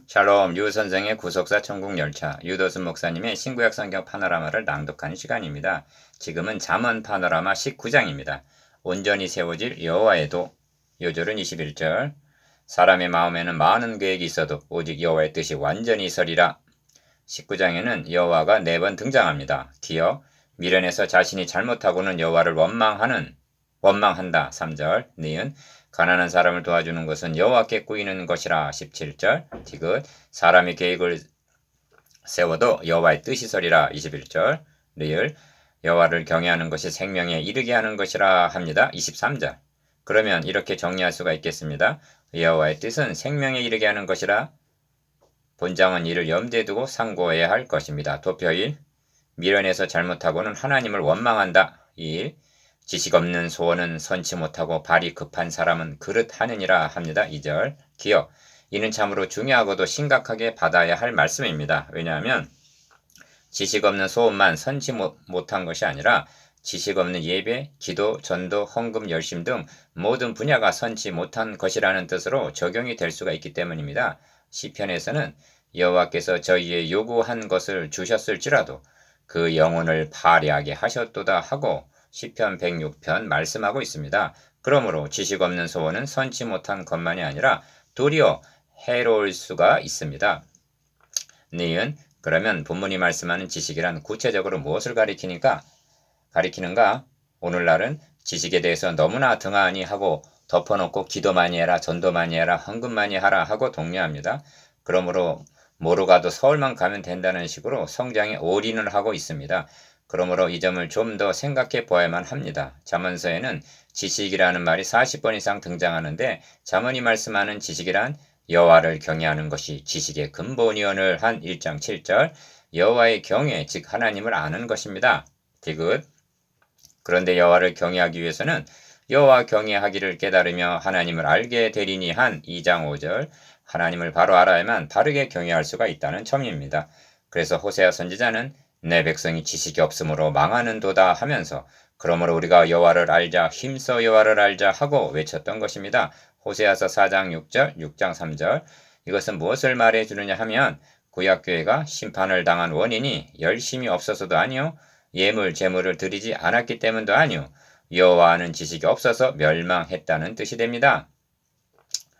샬롬 유선생의 구속사 천국열차 유도순 목사님의 신구약 성경 파노라마를 낭독하는 시간입니다. 지금은 잠언 파노라마 19장입니다. 온전히 세워질 여호와의 도. 요절은 21절. 사람의 마음에는 많은 계획이 있어도 오직 여호와의 뜻이 완전히 서리라. 19장에는 여호와가 4번 등장합니다. 기어 미련해서 자신이 잘못하고는 여호와를 원망한다. 3절. 니은 가난한 사람을 도와주는 것은 여호와께 꾸이는 것이라. 17절. 디귿 사람이 계획을 세워도 여호와의 뜻이 서리라. 21절. 리을 여호와를 경외하는 것이 생명에 이르게 하는 것이라 합니다. 23절. 그러면 이렇게 정리할 수가 있겠습니다. 여호와의 뜻은 생명에 이르게 하는 것이라. 본장은 이를 염두에 두고 상고해야 할 것입니다. 도표 1. 미련해서 잘못하고는 하나님을 원망한다. 2. 지식 없는 소원은 선치 못하고 발이 급한 사람은 그릇하느니라 합니다. 2절. 기억. 이는 참으로 중요하고도 심각하게 받아야 할 말씀입니다. 왜냐하면 지식 없는 소원만 선치 못한 것이 아니라 지식 없는 예배, 기도, 전도, 헌금, 열심 등 모든 분야가 선치 못한 것이라는 뜻으로 적용이 될 수가 있기 때문입니다. 시편에서는 여호와께서 저희의 요구한 것을 주셨을지라도 그 영혼을 파리하게 하셨도다 하고 시편 106편 말씀하고 있습니다. 그러므로 지식 없는 소원은 선치 못한 것만이 아니라 도리어 해로울 수가 있습니다. 니은 그러면 본문이 말씀하는 지식이란 구체적으로 무엇을 가리키는가? 오늘날은 지식에 대해서 너무나 등한히 하고 덮어놓고 기도 많이 해라, 전도 많이 해라, 헌금 많이 하라 하고 독려합니다. 그러므로 뭐로 가도 서울만 가면 된다는 식으로 성장에 올인을 하고 있습니다. 그러므로 이 점을 좀 더 생각해 보아야만 합니다. 잠언서에는 지식이라는 말이 40번 이상 등장하는데 잠언이 말씀하는 지식이란 여호와를 경외하는 것이 지식의 근본이언을 한 1장 7절 여호와의 경외 즉 하나님을 아는 것입니다. 디귿 그런데 여호와를 경외하기 위해서는 여호와 경외하기를 깨달으며 하나님을 알게 되리니 한 2장 5절 하나님을 바로 알아야만 바르게 경외할 수가 있다는 점입니다. 그래서 호세아 선지자는 내 백성이 지식이 없으므로 망하는도다 하면서 그러므로 우리가 여호와를 알자 힘써 여호와를 알자 하고 외쳤던 것입니다. 호세아서 4장 6절 6장 3절 이것은 무엇을 말해 주느냐 하면 구약교회가 심판을 당한 원인이 열심이 없어서도 아니요 예물 제물을 드리지 않았기 때문도 아니요 여호와는 지식이 없어서 멸망했다는 뜻이 됩니다.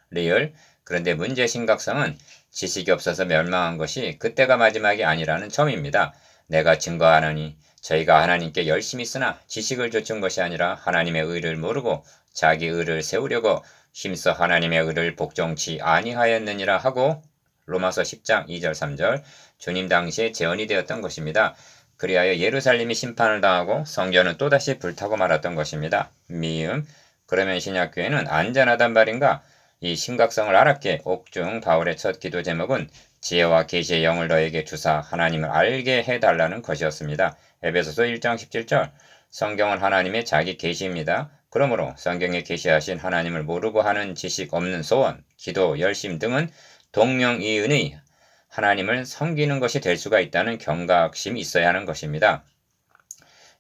리얼 그런데 문제의 심각성은 지식이 없어서 멸망한 것이 그때가 마지막이 아니라는 점입니다. 내가 증거하노니 저희가 하나님께 열심히 쓰나 지식을 좇은 것이 아니라 하나님의 의를 모르고 자기 의를 세우려고 힘써 하나님의 의를 복종치 아니하였느니라 하고 로마서 10장 2절 3절 주님 당시에 재현이 되었던 것입니다. 그리하여 예루살렘이 심판을 당하고 성전은 또다시 불타고 말았던 것입니다. 미음 그러면 신약교회는 안전하단 말인가? 이 심각성을 알았기에 옥중 바울의 첫 기도 제목은 지혜와 계시의 영을 너에게 주사 하나님을 알게 해달라는 것이었습니다. 에베소서 1장 17절 성경은 하나님의 자기 계시입니다. 그러므로 성경에 계시하신 하나님을 모르고 하는 지식 없는 소원, 기도, 열심 등은 동명이인의 하나님을 섬기는 것이 될 수가 있다는 경각심이 있어야 하는 것입니다.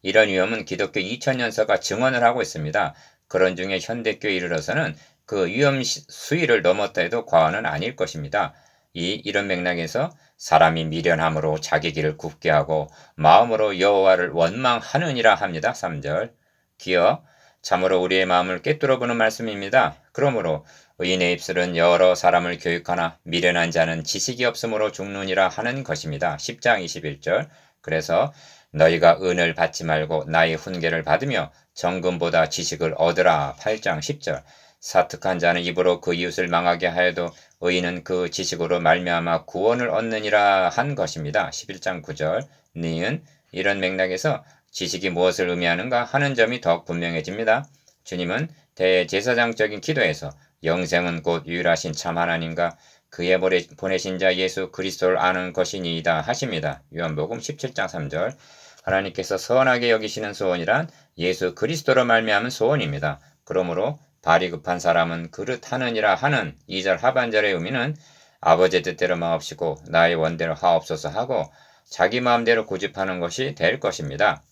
이런 위험은 기독교 2000년서가 증언을 하고 있습니다. 그런 중에 현대교에 이르러서는 그 위험 수위를 넘었다 해도 과언은 아닐 것입니다. 이런 맥락에서 사람이 미련함으로 자기 길을 굽게 하고 마음으로 여호와를 원망하느니라 합니다. 3절 기어 참으로 우리의 마음을 꿰뚫어보는 말씀입니다. 그러므로 의인의 입술은 여러 사람을 교육하나 미련한 자는 지식이 없으므로 죽느니라 하는 것입니다. 10장 21절 그래서 너희가 은을 받지 말고 나의 훈계를 받으며 정금보다 지식을 얻으라. 8장 10절 사특한 자는 입으로 그 이웃을 망하게 하여도 의인은 그 지식으로 말미암아 구원을 얻느니라 한 것입니다. 11장 9절 니은 이런 맥락에서 지식이 무엇을 의미하는가 하는 점이 더욱 분명해집니다. 주님은 대제사장적인 기도에서 영생은 곧 유일하신 참 하나님과 그의 보내신 자 예수 그리스도를 아는 것이니이다 하십니다. 요한복음 17장 3절 하나님께서 선하게 여기시는 소원이란 예수 그리스도로 말미암은 소원입니다. 그러므로 발이 급한 사람은 그릇하느니라 하는 2절 하반절의 의미는 아버지 뜻대로 마옵시고 나의 원대로 하옵소서 하고 자기 마음대로 고집하는 것이 될 것입니다.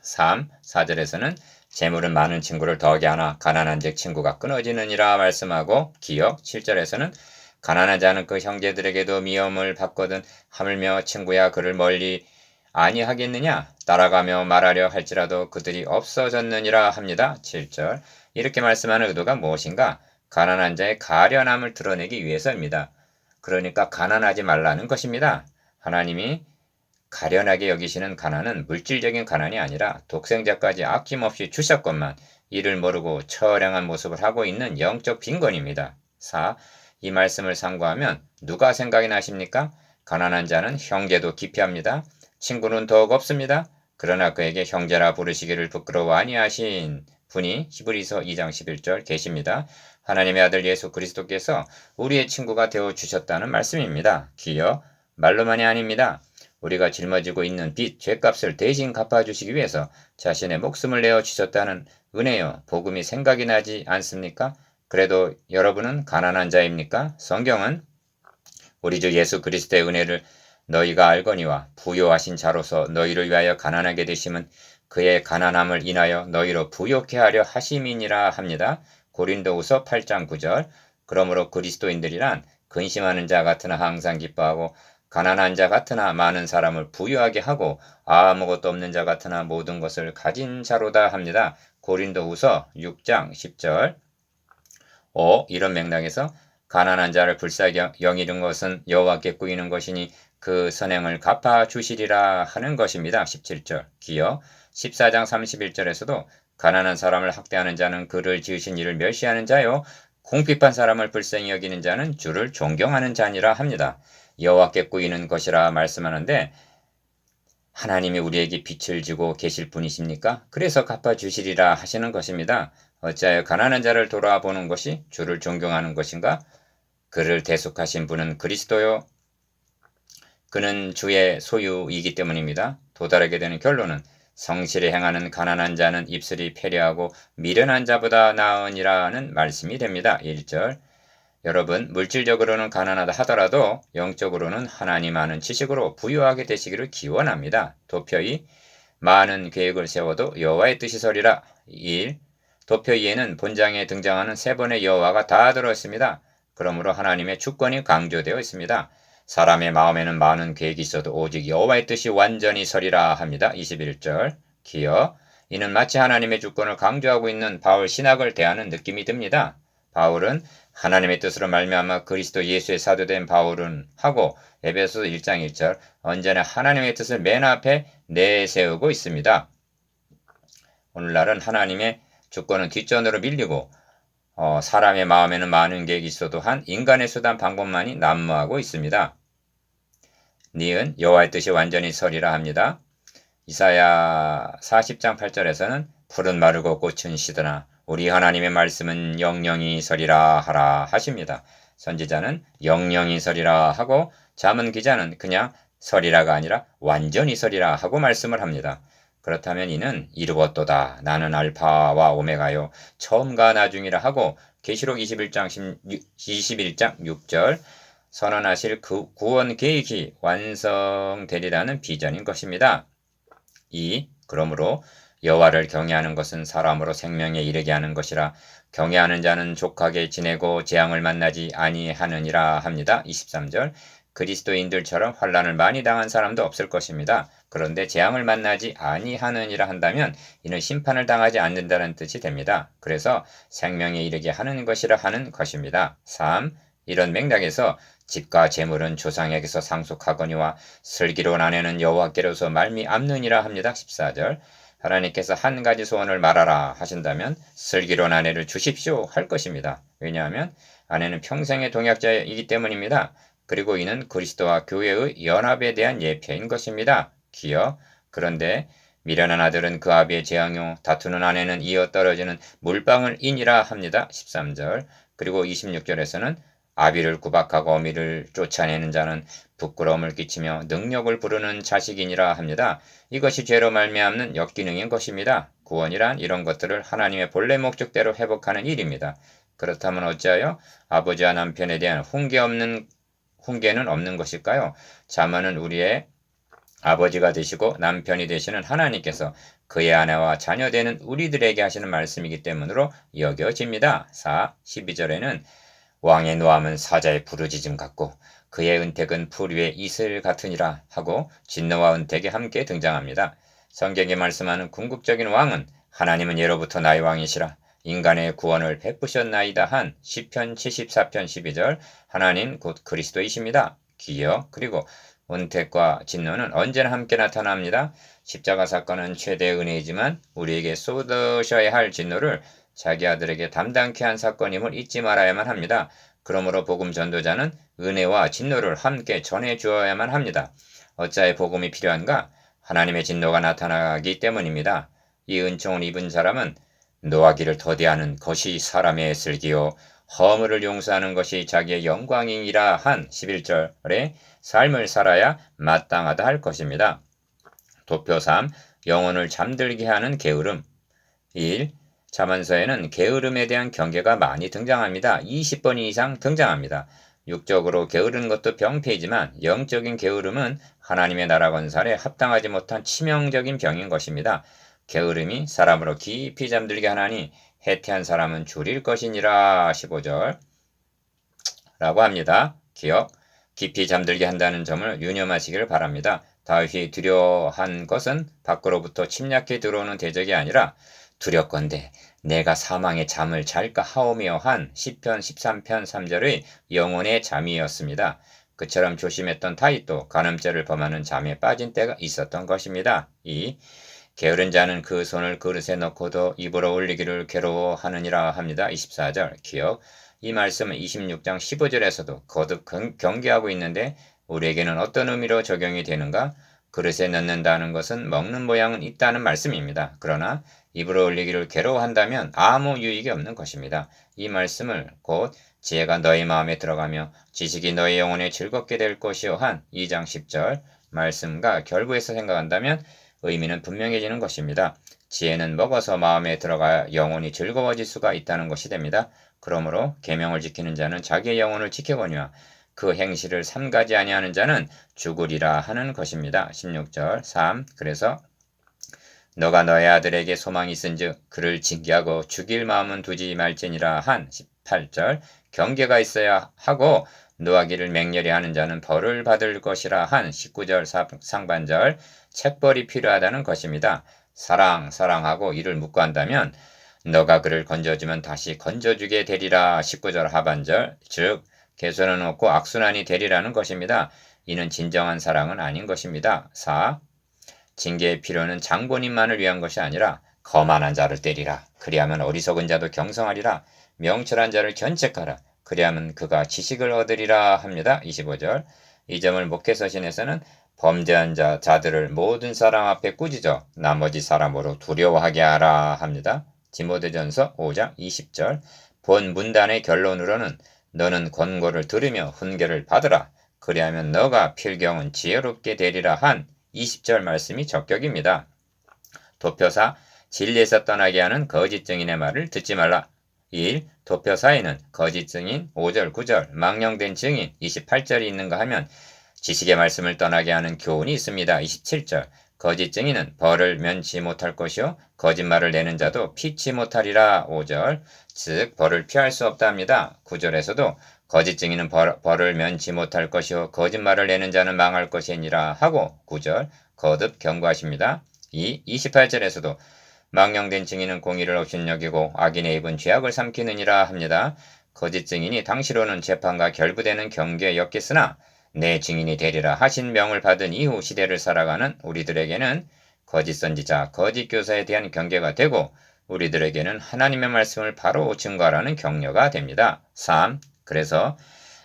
4절에서는 재물은 많은 친구를 더하게 하나 가난한즉 친구가 끊어지느니라 말씀하고 기억 7절에서는 가난한 자는 그 형제들에게도 미움을 받거든 하물며 친구야 그를 멀리 아니하겠느냐? 따라가며 말하려 할지라도 그들이 없어졌느니라 합니다. 7절. 이렇게 말씀하는 의도가 무엇인가? 가난한 자의 가련함을 드러내기 위해서입니다. 그러니까 가난하지 말라는 것입니다. 하나님이 가련하게 여기시는 가난은 물질적인 가난이 아니라 독생자까지 아낌없이 주셨건만 이를 모르고 처량한 모습을 하고 있는 영적 빈곤입니다. 4. 이 말씀을 상고하면 누가 생각이 나십니까? 가난한 자는 형제도 기피합니다. 친구는 더욱 없습니다. 그러나 그에게 형제라 부르시기를 부끄러워 아니하신 분이 히브리서 2장 11절 계십니다. 하나님의 아들 예수 그리스도께서 우리의 친구가 되어 주셨다는 말씀입니다. 기여 말로만이 아닙니다. 우리가 짊어지고 있는 빚, 죄값을 대신 갚아주시기 위해서 자신의 목숨을 내어 주셨다는 은혜요, 복음이 생각이 나지 않습니까? 그래도 여러분은 가난한 자입니까? 성경은 우리 주 예수 그리스도의 은혜를 너희가 알거니와 부요하신 자로서 너희를 위하여 가난하게 되심은 그의 가난함을 인하여 너희로 부요케 하려 하심이니라 합니다. 고린도후서 8장 9절. 그러므로 그리스도인들이란 근심하는 자 같으나 항상 기뻐하고 가난한 자 같으나 많은 사람을 부유하게 하고 아무것도 없는 자 같으나 모든 것을 가진 자로다 합니다. 고린도후서 6장 10절. 이런 맥락에서 가난한 자를 불쌍히 여기는 것은 여호와께 꾸이는 것이니 그 선행을 갚아 주시리라 하는 것입니다. 17절. 기여 14장 31절에서도 가난한 사람을 학대하는 자는 그를 지으신 이를 멸시하는 자요 궁핍한 사람을 불쌍히 여기는 자는 주를 존경하는 자니라 합니다. 여호와께 꾸이는 것이라 말씀하는데 하나님이 우리에게 빛을 주고 계실 분이십니까? 그래서 갚아주시리라 하시는 것입니다. 어찌하여 가난한 자를 돌아보는 것이 주를 존경하는 것인가? 그를 대속하신 분은 그리스도요. 그는 주의 소유이기 때문입니다. 도달하게 되는 결론은 성실히 행하는 가난한 자는 입술이 패려하고 미련한 자보다 나으니라는 말씀이 됩니다. 1절. 여러분, 물질적으로는 가난하다 하더라도 영적으로는 하나님 아는 지식으로 부유하게 되시기를 기원합니다. 도표이 많은 계획을 세워도 여호와의 뜻이 서리라. 1. 도표이에는 본장에 등장하는 세 번의 여호와가 다 들어있습니다. 그러므로 하나님의 주권이 강조되어 있습니다. 사람의 마음에는 많은 계획이 있어도 오직 여호와의 뜻이 완전히 서리라 합니다. 21절. 기여 이는 마치 하나님의 주권을 강조하고 있는 바울 신학을 대하는 느낌이 듭니다. 바울은 하나님의 뜻으로 말미암아 그리스도 예수의 사도된 바울은 하고 에베소서 1장 1절 언제나 하나님의 뜻을 맨 앞에 내세우고 있습니다. 오늘날은 하나님의 주권은 뒷전으로 밀리고 사람의 마음에는 많은 계획이 있어도 한 인간의 수단 방법만이 난무하고 있습니다. 니은 여호와의 뜻이 완전히 서리라 합니다. 이사야 40장 8절에서는 푸른 마르고 꽃은 시드나 우리 하나님의 말씀은 영영이 서리라 하라 하십니다. 선지자는 영영이 서리라 하고 잠언 기자는 그냥 서리라가 아니라 완전히 서리라 하고 말씀을 합니다. 그렇다면 이는 이르렀도다 나는 알파와 오메가요 처음과 나중이라 하고 계시록 21장 6절 선언하실 그 구원 계획이 완성되리라는 비전인 것입니다. 2. 그러므로 여호와를 경외하는 것은 사람으로 생명에 이르게 하는 것이라 경외하는 자는 족하게 지내고 재앙을 만나지 아니하느니라 합니다. 23절 그리스도인들처럼 환난을 많이 당한 사람도 없을 것입니다. 그런데 재앙을 만나지 아니하느니라 한다면 이는 심판을 당하지 않는다는 뜻이 됩니다. 그래서 생명에 이르게 하는 것이라 하는 것입니다. 3. 이런 맥락에서 집과 재물은 조상에게서 상속하거니와 슬기로운 아내는 여호와께로서 말미암느니라 합니다. 14절 하나님께서 한 가지 소원을 말하라 하신다면 슬기로운 아내를 주십시오 할 것입니다. 왜냐하면 아내는 평생의 동역자이기 때문입니다. 그리고 이는 그리스도와 교회의 연합에 대한 예표인 것입니다. 기여 그런데 미련한 아들은 그 아비의 재앙요 다투는 아내는 이어 떨어지는 물방울 인이라 합니다. 13절 그리고 26절에서는 아비를 구박하고 어미를 쫓아내는 자는 부끄러움을 끼치며 능력을 부르는 자식이니라 합니다. 이것이 죄로 말미암는 역기능인 것입니다. 구원이란 이런 것들을 하나님의 본래 목적대로 회복하는 일입니다. 그렇다면 어찌하여 아버지와 남편에 대한 훈계는 없는 것일까요? 자문은 우리의 아버지가 되시고 남편이 되시는 하나님께서 그의 아내와 자녀 되는 우리들에게 하시는 말씀이기 때문으로 여겨집니다. 4. 12절에는 왕의 노함은 사자의 부르짖음 같고 그의 은택은 풀 위의 이슬 같으니라 하고 진노와 은택이 함께 등장합니다. 성경에 말씀하는 궁극적인 왕은 하나님은 예로부터 나의 왕이시라 인간의 구원을 베푸셨나이다 한 시편 74편 12절 하나님 곧 그리스도이십니다. 기억 그리고 은택과 진노는 언제나 함께 나타납니다. 십자가 사건은 최대의 은혜이지만 우리에게 쏟으셔야 할 진노를 자기 아들에게 담당케 한 사건임을 잊지 말아야만 합니다. 그러므로 복음 전도자는 은혜와 진노를 함께 전해 주어야만 합니다. 어찌하여 복음이 필요한가? 하나님의 진노가 나타나기 때문입니다. 이 은총을 입은 사람은 노하기를 더디하는 것이 사람의 슬기요 허물을 용서하는 것이 자기의 영광이니라 한 11절에 삶을 살아야 마땅하다 할 것입니다. 도표 3. 영혼을 잠들게 하는 게으름 1. 잠언서에는 게으름에 대한 경계가 많이 등장합니다. 20번 이상 등장합니다. 육적으로 게으른 것도 병폐이지만 영적인 게으름은 하나님의 나라 건설에 합당하지 못한 치명적인 병인 것입니다. 게으름이 사람으로 깊이 잠들게 하나니 해태한 사람은 줄일 것이니라 15절 라고 합니다. 기억, 깊이 잠들게 한다는 점을 유념하시길 바랍니다. 다윗이 두려워한 것은 밖으로부터 침략해 들어오는 대적이 아니라 두렵건대 내가 사망의 잠을 잘까 하오며 한 시편 13편 3절의 영혼의 잠이었습니다. 그처럼 조심했던 다윗도 간음죄를 범하는 잠에 빠진 때가 있었던 것입니다. 2. 게으른 자는 그 손을 그릇에 넣고도 입으로 올리기를 괴로워하느니라 합니다. 24절 기억. 이 말씀은 26장 15절에서도 거듭 경계하고 있는데 우리에게는 어떤 의미로 적용이 되는가? 그릇에 넣는다는 것은 먹는 모양은 있다는 말씀입니다. 그러나 입으로 올리기를 괴로워한다면 아무 유익이 없는 것입니다. 이 말씀을 곧 지혜가 너희 마음에 들어가며 지식이 너희 영혼에 즐겁게 될 것이요 한 2장 10절 말씀과 결부해서 생각한다면 의미는 분명해지는 것입니다. 지혜는 먹어서 마음에 들어가야 영혼이 즐거워질 수가 있다는 것이 됩니다. 그러므로 계명을 지키는 자는 자기의 영혼을 지키거니와 그 행실을 삼가지 아니하는 자는 죽으리라 하는 것입니다. 16절 3. 그래서 너가 너의 아들에게 소망이 있은즉 그를 징계하고 죽일 마음은 두지 말지니라 한 18절 경계가 있어야 하고 노하기를 맹렬히 하는 자는 벌을 받을 것이라 한 19절 상반절 책벌이 필요하다는 것입니다. 사랑하고 이를 묵고한다면 너가 그를 건져주면 다시 건져주게 되리라 19절 하반절 즉 개선은 없고 악순환이 되리라는 것입니다. 이는 진정한 사랑은 아닌 것입니다. 4. 징계의 필요는 장본인만을 위한 것이 아니라 거만한 자를 때리라. 그리하면 어리석은 자도 경성하리라. 명철한 자를 견책하라. 그리하면 그가 지식을 얻으리라 합니다. 25절. 이 점을 목회서신에서는 범죄한 자들을 모든 사람 앞에 꾸짖어 나머지 사람으로 두려워하게 하라 합니다. 디모데전서 5장 20절. 본 문단의 결론으로는 너는 권고를 들으며 훈계를 받으라. 그리하면 너가 필경은 지혜롭게 되리라 한 20절 말씀이 적격입니다. 도표사 진리에서 떠나게 하는 거짓 증인의 말을 듣지 말라. 1. 도표 4에는 거짓 증인 5절 9절 망령된 증인 28절이 있는가 하면 지식의 말씀을 떠나게 하는 교훈이 있습니다. 27절 거짓 증인은 벌을 면치 못할 것이요 거짓말을 내는 자도 피치 못하리라. 5절 즉 벌을 피할 수 없다 합니다. 9절에서도 거짓 증인은 벌을 면치 못할 것이요 거짓말을 내는 자는 망할 것이니라 하고 9절 거듭 경고하십니다. 28절에서도 망령된 증인은 공의를 업신여기고 악인의 입은 죄악을 삼키느니라 합니다. 거짓 증인이 당시로는 재판과 결부되는 경계에 엮였으나 내 증인이 되리라 하신 명을 받은 이후 시대를 살아가는 우리들에게는 거짓 선지자, 거짓 교사에 대한 경계가 되고 우리들에게는 하나님의 말씀을 바로 증거하라는 격려가 됩니다. 3. 그래서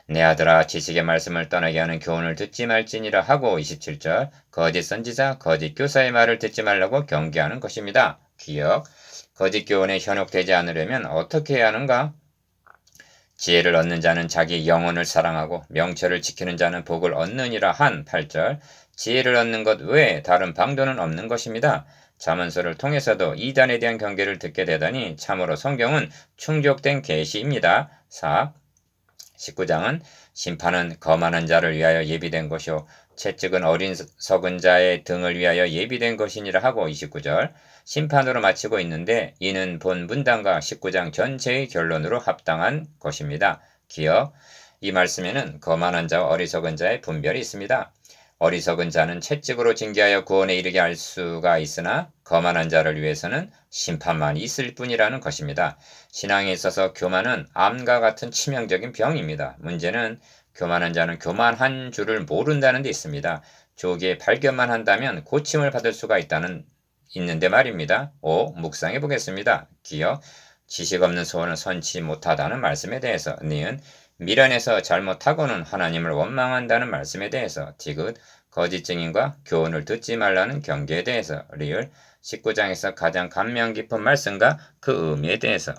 내 아들아 지식의 말씀을 떠나게 하는 교훈을 듣지 말지니라 하고 27절 거짓 선지자, 거짓 교사의 말을 듣지 말라고 경계하는 것입니다. 기억, 거짓 교훈에 현혹되지 않으려면 어떻게 해야 하는가? 지혜를 얻는 자는 자기 영혼을 사랑하고 명철을 지키는 자는 복을 얻느니라 한 8절 지혜를 얻는 것 외에 다른 방도는 없는 것입니다. 잠언서를 통해서도 이단에 대한 경계를 듣게 되다니 참으로 성경은 충족된 계시입니다. 4. 19장은 심판은 거만한 자를 위하여 예비된 것이요 채찍은 어리석은 자의 등을 위하여 예비된 것이니라 하고 29절 심판으로 마치고 있는데 이는 본 문단과 19장 전체의 결론으로 합당한 것입니다. 기여. 이 말씀에는 거만한 자와 어리석은 자의 분별이 있습니다. 어리석은 자는 채찍으로 징계하여 구원에 이르게 할 수가 있으나 거만한 자를 위해서는 심판만 있을 뿐이라는 것입니다. 신앙에 있어서 교만은 암과 같은 치명적인 병입니다. 문제는 교만한 자는 교만한 줄을 모른다는 데 있습니다. 조기에 발견만 한다면 고침을 받을 수가 있는데 말입니다. 5. 묵상해 보겠습니다. 기여. 지식 없는 소원을 선치 못하다는 말씀에 대해서. 니은. 미련해서 잘못하고는 하나님을 원망한다는 말씀에 대해서. 디귿. 거짓 증인과 교훈을 듣지 말라는 경계에 대해서. 리을. 19장에서 가장 감명 깊은 말씀과 그 의미에 대해서.